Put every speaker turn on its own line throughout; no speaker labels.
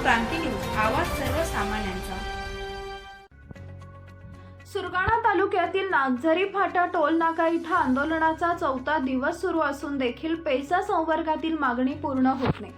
क्रांती news, आवाज सर्वसामान्यांचा।
सुरगाणा तालुक्यातील नागझरी फाटा टोल नाका इथं आंदोलनाचा 4था दिवस सुरू असून देखील पैसा संवर्गातील मागणी पूर्ण होत नाही,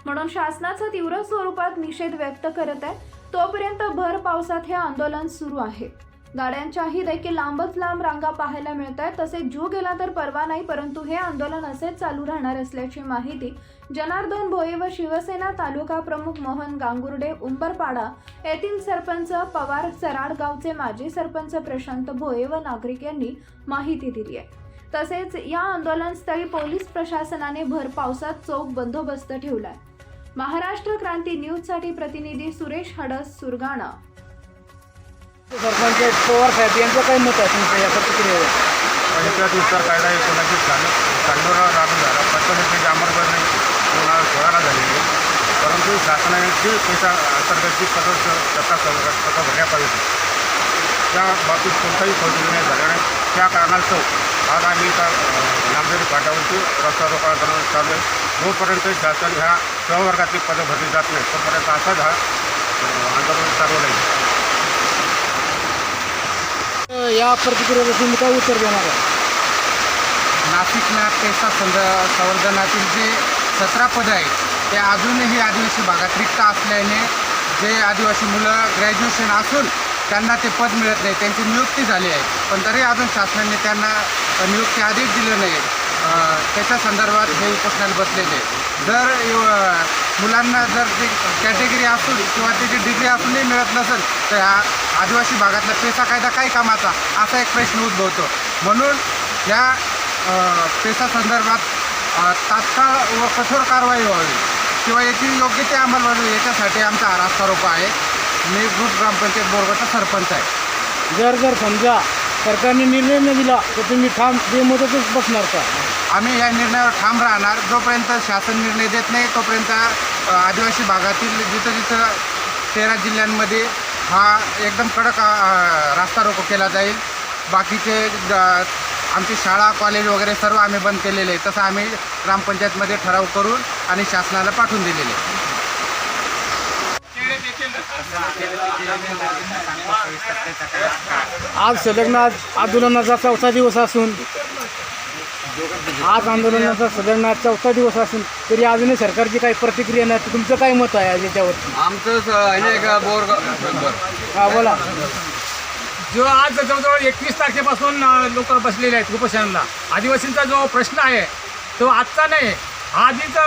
म्हणून शासनाचा तीव्र स्वरूपात निषेध व्यक्त करत आहे। तोपर्यंत भर पावसात हे आंदोलन सुरू आहे। गाड्यांच्याही देखील लांबच लांब रांगा पाहायला मिळत आहेत। तसेच जीव गेला तर परवा नाही, परंतु हे आंदोलन असेच चालू राहणार असल्याची माहिती जनार्दन भोये व शिवसेना तालुका प्रमुख मोहन गांगुर्डे उंबरपाडा येथील सरपंच पवार, सराड गावचे माजी सरपंच प्रशांत भोये व नागरिक यांनी माहिती दिली आहे। तसेच या आंदोलनस्थळी पोलीस प्रशासनाने भर पावसात चोख बंदोबस्त ठेवलाय। महाराष्ट्र क्रांती न्यूज साठी प्रतिनिधी सुरेश हडस, सुरगाणा।
सरपंच पवार साहेब यांचं काय मत आहे तुमचं या प्रतिक्रियेवर?
पंचायत कायदा 1996 लागू झाला। पंचायतीची अंमलबजावणी 2016 झालेली, परंतु शासनाने पैसा अंतर्गतची पदं भरल्या पाहिजे। त्या बाबतीत कोणताही फौजदारी झाल्याने त्या कारणास्तव आज आम्ही नागझरी फाट्यावरती रस्ता रोका आंदोलन चालू आहे। जोपर्यंत शासन ह्या प्रवर्गातली पदं भरली जात नाही तोपर्यंत असाच हा आंदोलन चालू राहील।
या प्रतिक्रियेवर तुम्ही काय उत्तर देणार आहे?
नाशिकला पैसा संवर्धनातील जे 17 पदं आहेत ते अजूनही आदिवासी भागात रिक्त असल्याने जे आदिवासी मुलं ग्रॅज्युएशन असून त्यांना ते पद मिळत नाही, त्यांची नियुक्ती झाली आहे, पण तरी अजून शासनाने त्यांना नियुक्ती आदेश दिले नाही। त्याच्या संदर्भात हे उपोषणाला बसलेले। जर मुलांना जर ती कॅटेगरी असून किंवा त्याची डिग्री असूनही मिळत नसेल तर हा आदिवासी भागातला पैसा कायदा काय कामाचा असा एक प्रश्न उद्भवतो। म्हणून या पैसा संदर्भात तात्काळ व कठोर कारवाई व्हावी किंवा याची योग्य ते अंमलबजावणी याच्यासाठी आमचा हा रास्ता रोको आहे। मी ग्रुप ग्रामपंचायत बोरगावचा सरपंच आहे।
जर समजा सरकारने निर्णय न दिला तर तुम्ही ठाम बेमुदतच बसणार का?
आम्ही या निर्णयावर ठाम राहणार। जोपर्यंत शासन निर्णय देत नाही तोपर्यंत आदिवासी भागातील जिथं 13 जिल्ह्यांमध्ये हा एकदम कडक रास्ता रोको केला जाईल। बाकीचे आमची शाळा, कॉलेज वगैरे सर्व आम्ही बंद केलेले आहे। तसं आम्ही ग्रामपंचायतमध्ये ठराव करून आणि शासनाला पाठवून दिलेले आहे।
आज संलग्न आंदोलनाचा 4था दिवस असून चौथा दिवस असून तरी अजूनही सरकारची काही प्रतिक्रिया नाही, तुमचं काय मत आहे याच्यावरती? हा बोला।
जो आज जवळजवळ 21 तारखेपासून लोक बसलेले आहेत उपोषणाला। आदिवासींचा जो प्रश्न आहे तो आजचा नाही, आधीच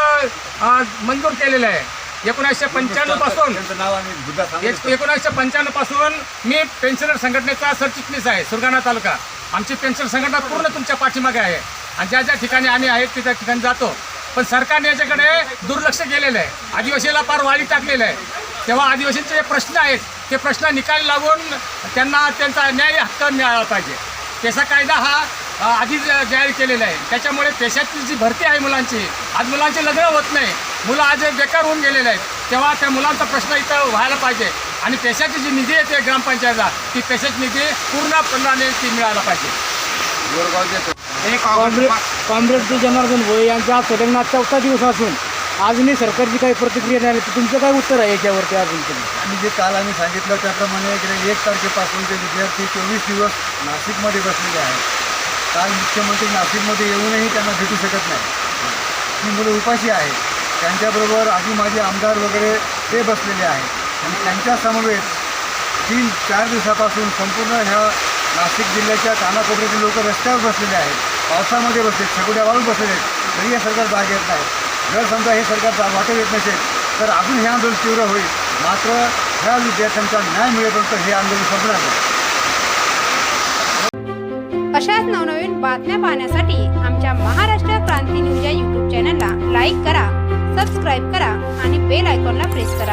मंजूर केलेला आहे। 1995 पासून मी पेन्शनर संघटनेचा सरचिटणीस आहे सुरगाणा तालुका। आमची पेन्शन संघटना पूर्ण तुमच्या पाठीमागे आहे आणि ज्या ज्या ठिकाणी आम्ही आहेत त्या ठिकाणी जातो, पण सरकारने याच्याकडे दुर्लक्ष केलेलं आहे। आदिवासीला फार वाळी टाकलेलं आहे। तेव्हा आदिवासींचे जे प्रश्न आहेत ते प्रश्न निकाली लावून त्यांना त्यांचा न्याय हक्क मिळाला पाहिजे। पैसा कायदा हा आधी जाहीर केलेला आहे, त्याच्यामुळे पैशाची जी भरती आहे मुलांची, आज मुलांचे लग्न होत नाही, मुलं आज बेकार होऊन गेलेले आहेत। तेव्हा त्या मुलांचा प्रश्न इथं व्हायला पाहिजे आणि पैशाची जी निधी येते ग्रामपंचायतला ती पैशाची निधी पूर्णपणे ती मिळायला पाहिजे।
काँग्रेसचे जनार्दन भोये यांचा आज संलग्न 4था दिवस असून अजूनही सरकारची काही प्रतिक्रिया नाही, तुमचं काय उत्तर आहे याच्यावरती? अजून
आणि जे काल आम्ही सांगितलं त्याप्रमाणे गेल्या 1 तारखेपासून ते विद्यार्थी 24 दिवस नाशिकमध्ये बसलेले आहेत। काल मुख्यमंत्री नाशिकमध्ये येऊनही त्यांना भेटू शकत नाही। ही मुलं उपाशी आहेत, त्यांच्याबरोबर आधी माझे आमदार वगैरे ते बसलेले आहेत आणि त्यांच्या समवेत 3-4 दिवसापासून संपूर्ण ह्या नाशिक जिल्ह्याच्या कानाकोपऱ्यातील लोक रस्त्यावर बसलेले आहेत, पावसामध्ये बसलेत, सगळ्या वाळून बसलेले आहेत, तरी हे सरकार जाग येत नाही। जर समजा हे सरकार वाटत येत नसेल तर अजून हे आंदोलन तीव्र होईल। मात्र ह्या विद्यार्थ्यांचा न्याय मिळेपर्यंत हे आंदोलन संपणार नाही।
अशाच नवनवीन बातम्या पाहण्यासाठी आमच्या महाराष्ट्र क्रांती न्यूज या YouTube चॅनलला लाईक करा, सबस्क्राईब करा आणि बेल आयकॉनला प्रेस करा।